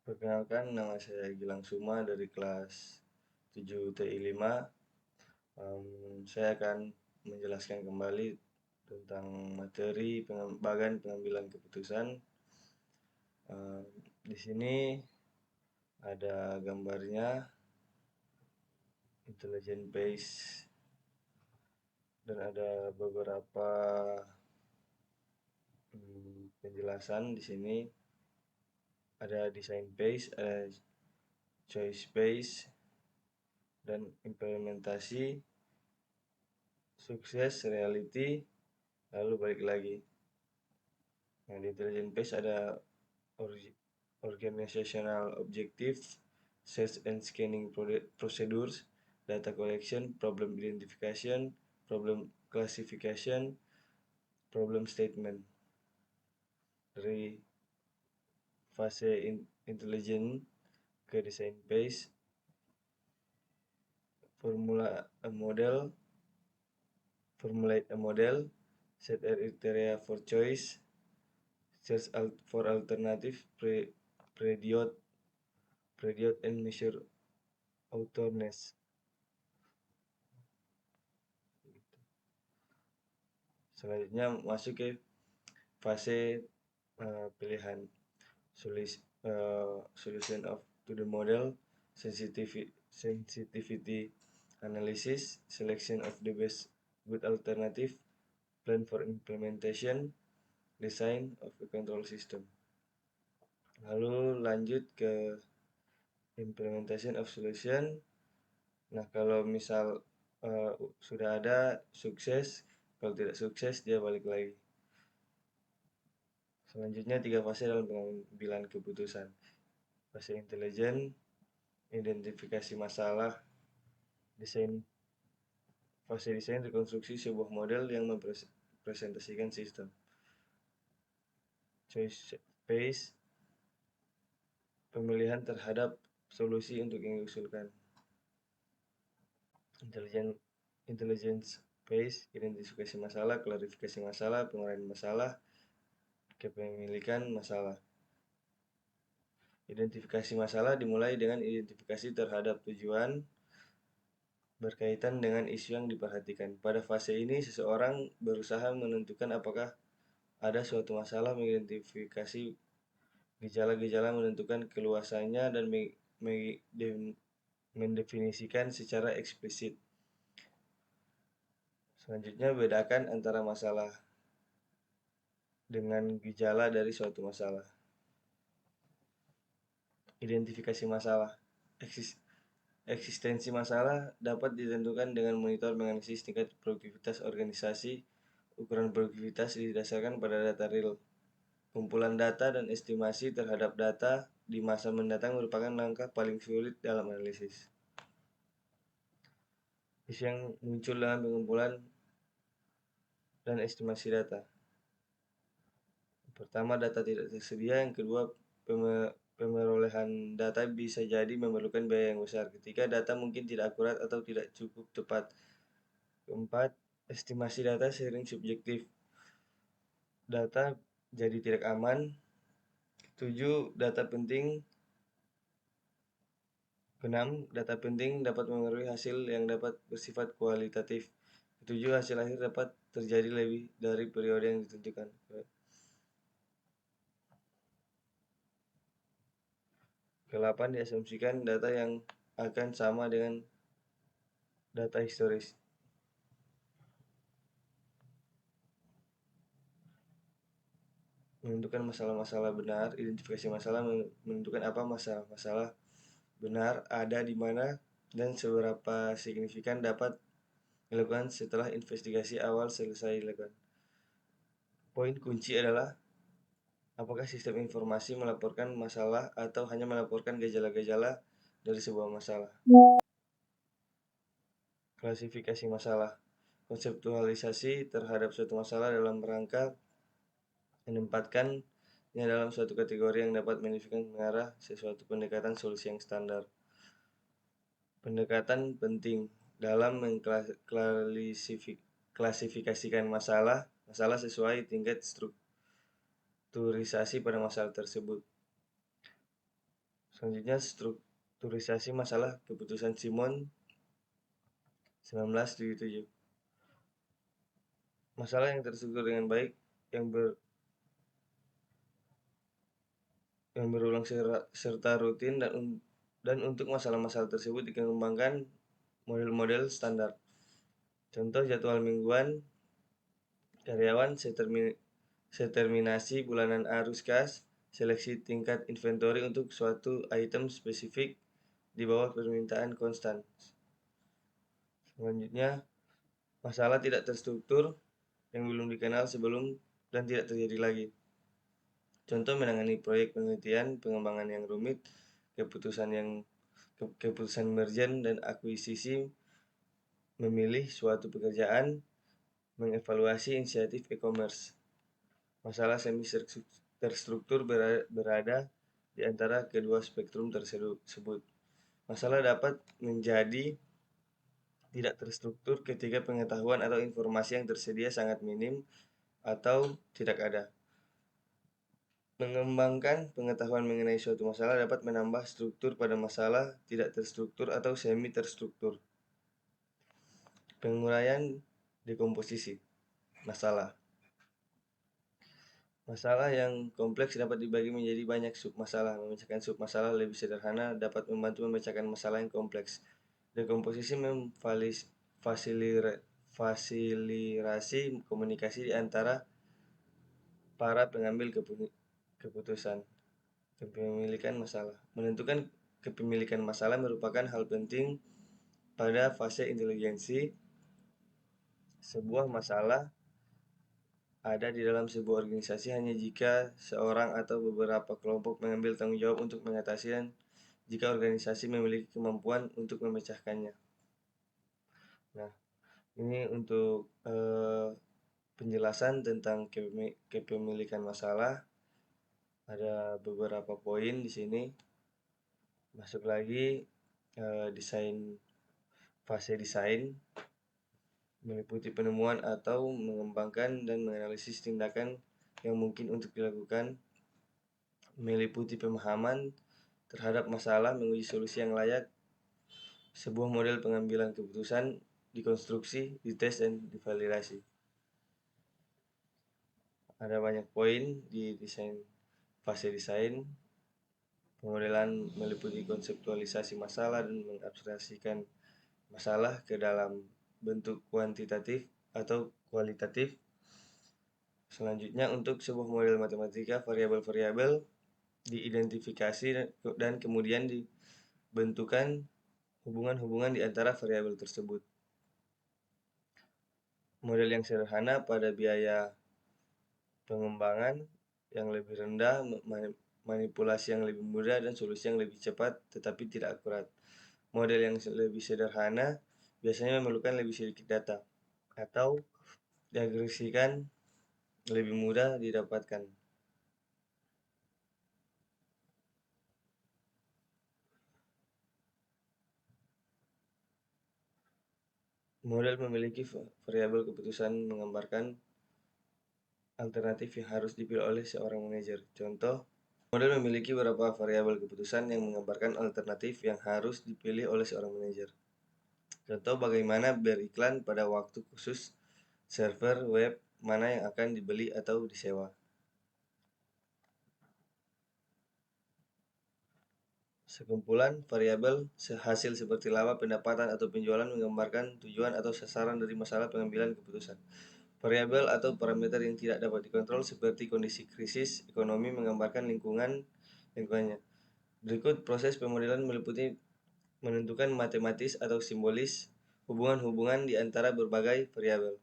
Perkenalkan, nama saya Gilang Suma dari kelas 7 TI 5. Saya akan menjelaskan kembali tentang materi bagan pengambilan keputusan. Di sini ada gambarnya, intelligent base, dan ada beberapa penjelasan di sini. Ada design base, ada choice base, dan implementasi, sukses, reality, lalu balik lagi. Nah, di intelligent base ada organizational objective, search and scanning procedures, data collection, problem identification, problem classification, problem statement. Dari fase intelligent ke design base, formulate a model, set a criteria for choice, search for alternative, predict and measure outcomes. Selanjutnya masuk ke fase pilihan solution of to the model, sensitivity analysis, selection of the best good alternative, plan for implementation, design of the control system. Lalu lanjut ke implementation of solution. Nah, kalau misal sudah ada, sukses. Kalau tidak sukses, dia balik lagi. Selanjutnya 3 fase dalam pengambilan keputusan. Fase intelijen, identifikasi masalah, desain. Fase desain rekonstruksi sebuah model yang mempresentasikan sistem. Choice phase, pemilihan terhadap solusi untuk yang diusulkan. Intelligence phase, identifikasi masalah, klarifikasi masalah, penguraian masalah, kepemilikan masalah. Identifikasi masalah dimulai dengan identifikasi terhadap tujuan berkaitan dengan isu yang diperhatikan. Pada fase ini, seseorang berusaha menentukan apakah ada suatu masalah, mengidentifikasi gejala-gejala, menentukan keluasannya, dan mendefinisikan secara eksplisit. Selanjutnya, bedakan antara masalah dengan gejala dari suatu masalah. Identifikasi masalah. Eksistensi masalah dapat ditentukan dengan monitor menganalisis tingkat produktivitas organisasi. Ukuran produktivitas didasarkan pada data real. Kumpulan data dan estimasi terhadap data di masa mendatang merupakan langkah paling sulit dalam analisis. Isu yang muncul dalam pengumpulan dan estimasi data. Pertama, data tidak tersedia. Yang kedua, pemerolehan data bisa jadi memerlukan biaya yang besar. Ketiga, data mungkin tidak akurat atau tidak cukup tepat. Keempat, estimasi data sering subjektif. Data jadi tidak aman. 7. Data penting. 6. Data penting dapat mengaruhi hasil yang dapat bersifat kualitatif. 7. Hasil akhir dapat terjadi lebih dari periode yang ditentukan. Ke-8, diasumsikan data yang akan sama dengan data historis. Menentukan masalah-masalah benar. Identifikasi masalah menentukan apa masalah benar ada di mana dan seberapa signifikan dapat dilakukan setelah investigasi awal selesai dilakukan. Poin kunci adalah apakah sistem informasi melaporkan masalah atau hanya melaporkan gejala-gejala dari sebuah masalah. Klasifikasi masalah. Konseptualisasi terhadap suatu masalah dalam rangka menempatkannya dalam suatu kategori yang dapat menunjukkan mengarah sesuatu pendekatan solusi yang standar. Pendekatan penting dalam mengklasifikasikan masalah sesuai tingkat strukturisasi pada masalah tersebut. Selanjutnya, strukturisasi masalah keputusan Simon 1977. Masalah yang terstruktur dengan baik yang berulang serta rutin dan untuk masalah-masalah tersebut dikembangkan model-model standar. Contoh jadwal mingguan karyawan, seterminasi bulanan arus kas, seleksi tingkat inventory untuk suatu item spesifik di bawah permintaan konstan. Selanjutnya, masalah tidak terstruktur yang belum dikenal sebelum dan tidak terjadi lagi. Contoh menangani proyek penelitian, pengembangan yang rumit, keputusan merger dan akuisisi, memilih suatu pekerjaan, mengevaluasi inisiatif e-commerce. Masalah semi terstruktur berada di antara kedua spektrum tersebut. Masalah dapat menjadi tidak terstruktur ketika pengetahuan atau informasi yang tersedia sangat minim atau tidak ada. Mengembangkan pengetahuan mengenai suatu masalah dapat menambah struktur pada masalah tidak terstruktur atau semi terstruktur. Penguraian dekomposisi masalah. Masalah yang kompleks dapat dibagi menjadi banyak submasalah. Memecahkan submasalah lebih sederhana dapat membantu memecahkan masalah yang kompleks. Dekomposisi memfasilitasi komunikasi di antara para pengambil keputusan. Kepemilikan masalah. Menentukan kepemilikan masalah merupakan hal penting pada fase inteligensi. Sebuah masalah ada di dalam sebuah organisasi hanya jika seorang atau beberapa kelompok mengambil tanggung jawab untuk mengatasi dan jika organisasi memiliki kemampuan untuk memecahkannya. Nah, ini untuk penjelasan tentang kepemilikan masalah. Ada beberapa poin di sini. Masuk lagi fase desain meliputi penemuan atau mengembangkan dan menganalisis tindakan yang mungkin untuk dilakukan, meliputi pemahaman terhadap masalah, menguji solusi yang layak, sebuah model pengambilan keputusan, dikonstruksi, dites, dan divalidasi. Ada banyak poin di fase desain. Pemodelan meliputi konseptualisasi masalah dan mengabstraksikan masalah ke dalam bentuk kuantitatif atau kualitatif. Selanjutnya, untuk sebuah model matematika, variabel-variabel diidentifikasi dan kemudian dibentukkan hubungan-hubungan di antara variabel tersebut. Model yang sederhana pada biaya pengembangan yang lebih rendah, manipulasi yang lebih mudah, dan solusi yang lebih cepat tetapi tidak akurat. Model yang lebih sederhana biasanya memerlukan lebih sedikit data atau diagresikan lebih mudah didapatkan. Model memiliki variabel keputusan menggambarkan alternatif yang harus dipilih oleh seorang manajer. Contoh, model memiliki beberapa variabel keputusan yang menggambarkan alternatif yang harus dipilih oleh seorang manajer. Contoh, bagaimana beriklan pada waktu khusus, server web mana yang akan dibeli atau disewa. Sekumpulan variabel hasil seperti laba, pendapatan, atau penjualan menggambarkan tujuan atau sasaran dari masalah pengambilan keputusan. Variabel atau parameter yang tidak dapat dikontrol seperti kondisi krisis ekonomi menggambarkan lingkungannya. Berikut proses pemodelan meliputi menentukan matematis atau simbolis hubungan-hubungan di antara berbagai variabel.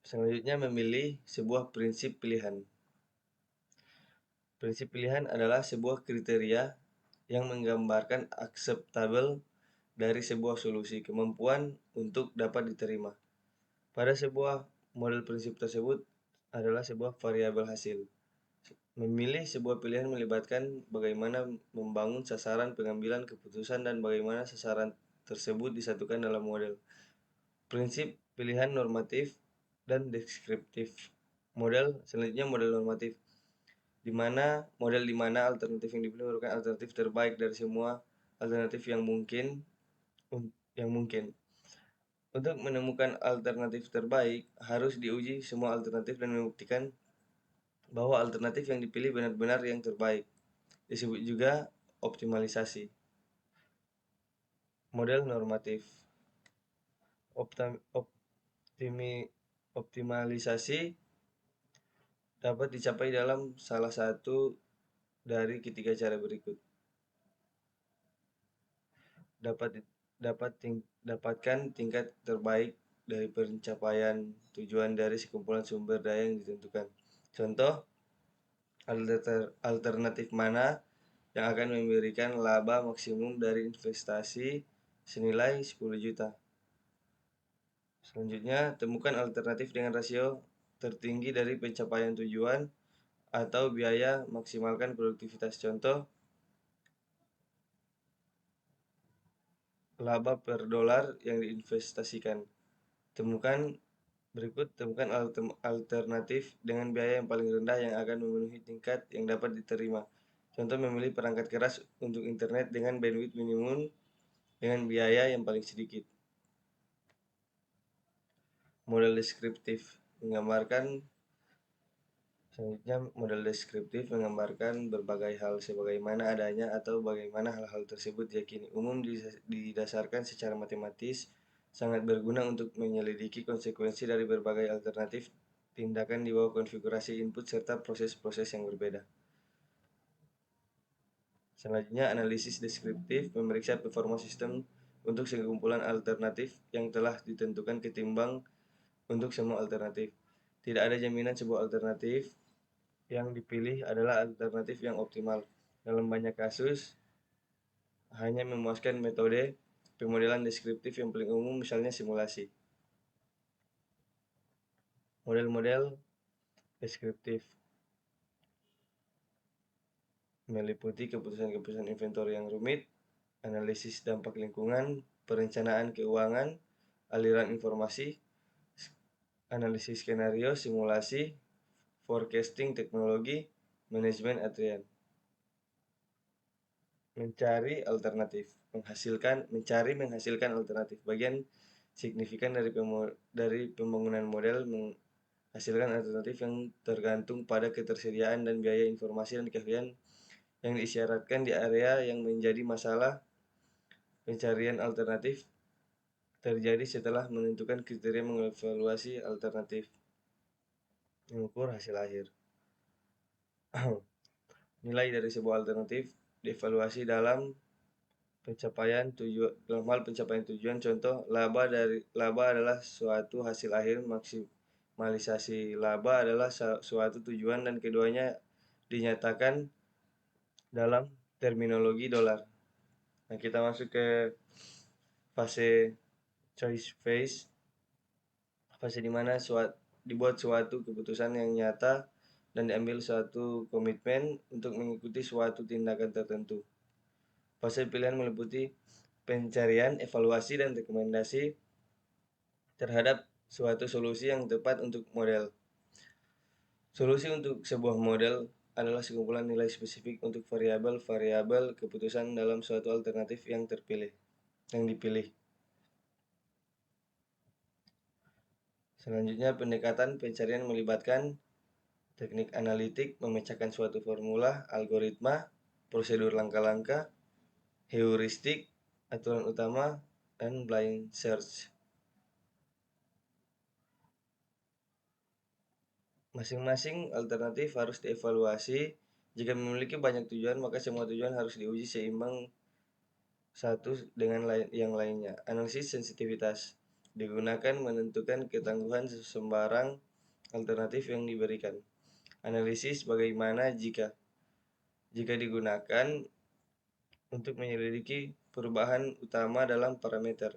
Selanjutnya, memilih sebuah prinsip pilihan. Prinsip pilihan adalah sebuah kriteria yang menggambarkan akseptabel dari sebuah solusi, kemampuan untuk dapat diterima. Pada sebuah model prinsip tersebut adalah sebuah variabel hasil. Memilih sebuah pilihan melibatkan bagaimana membangun sasaran pengambilan keputusan dan bagaimana sasaran tersebut disatukan dalam model. Prinsip pilihan normatif dan deskriptif. Selanjutnya model normatif. di mana alternatif yang dipilih merupakan alternatif terbaik dari semua alternatif yang mungkin. Untuk menemukan alternatif terbaik, harus diuji semua alternatif dan membuktikan bahwa alternatif yang dipilih benar-benar yang terbaik. Disebut juga optimalisasi. Model normatif. Optimalisasi dapat dicapai dalam salah satu dari ketiga cara berikut. Dapatkan tingkat terbaik dari pencapaian tujuan dari sekumpulan sumber daya yang ditentukan. Contoh, alternatif mana yang akan memberikan laba maksimum dari investasi senilai 10 juta. Selanjutnya, temukan alternatif dengan rasio tertinggi dari pencapaian tujuan atau biaya maksimalkan produktivitas. Contoh, laba per dolar yang diinvestasikan. Temukan alternatif dengan biaya yang paling rendah yang akan memenuhi tingkat yang dapat diterima. Contoh, memilih perangkat keras untuk internet dengan bandwidth minimum dengan biaya yang paling sedikit. Model deskriptif menggambarkan berbagai hal sebagaimana adanya atau bagaimana hal-hal tersebut diyakini umum didasarkan secara matematis, sangat berguna untuk menyelidiki konsekuensi dari berbagai alternatif tindakan di bawah konfigurasi input serta proses-proses yang berbeda. Selanjutnya, analisis deskriptif memeriksa performa sistem untuk sekumpulan alternatif yang telah ditentukan ketimbang untuk semua alternatif. Tidak ada jaminan sebuah alternatif yang dipilih adalah alternatif yang optimal. Dalam banyak kasus, hanya memuaskan metode pemodelan deskriptif yang paling umum, misalnya simulasi. Model-model deskriptif meliputi keputusan-keputusan inventory yang rumit, analisis dampak lingkungan, perencanaan keuangan, aliran informasi, analisis skenario, simulasi, forecasting teknologi, manajemen atrian. Mencari menghasilkan alternatif. Bagian signifikan dari pembangunan model menghasilkan alternatif yang tergantung pada ketersediaan dan biaya informasi dan keahlian yang disyaratkan di area yang menjadi masalah. Pencarian alternatif terjadi setelah menentukan kriteria mengevaluasi alternatif. Mengukur hasil akhir. Nilai dari sebuah alternatif dievaluasi dalam hal pencapaian tujuan. Contoh, laba adalah suatu hasil akhir, maksimalisasi laba adalah suatu tujuan, dan keduanya dinyatakan dalam terminologi dolar. Nah, kita masuk ke fase choice phase. Fase di mana dibuat suatu keputusan yang nyata dan diambil suatu komitmen untuk mengikuti suatu tindakan tertentu. Fase pilihan meliputi pencarian, evaluasi, dan rekomendasi terhadap suatu solusi yang tepat untuk model. Solusi untuk sebuah model adalah sekumpulan nilai spesifik untuk variabel-variabel keputusan dalam suatu alternatif yang dipilih. Selanjutnya, pendekatan pencarian melibatkan teknik analitik, memecahkan suatu formula, algoritma, prosedur langkah-langkah, heuristik, aturan utama, dan blind search. Masing-masing alternatif harus dievaluasi. Jika memiliki banyak tujuan, maka semua tujuan harus diuji seimbang satu dengan yang lainnya. Analisis sensitivitas digunakan menentukan ketangguhan sembarang alternatif yang diberikan. Analisis bagaimana jika digunakan untuk menyelidiki perubahan utama dalam parameter.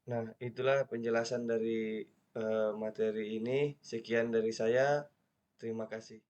Nah, itulah penjelasan dari materi ini. Sekian dari saya. Terima kasih.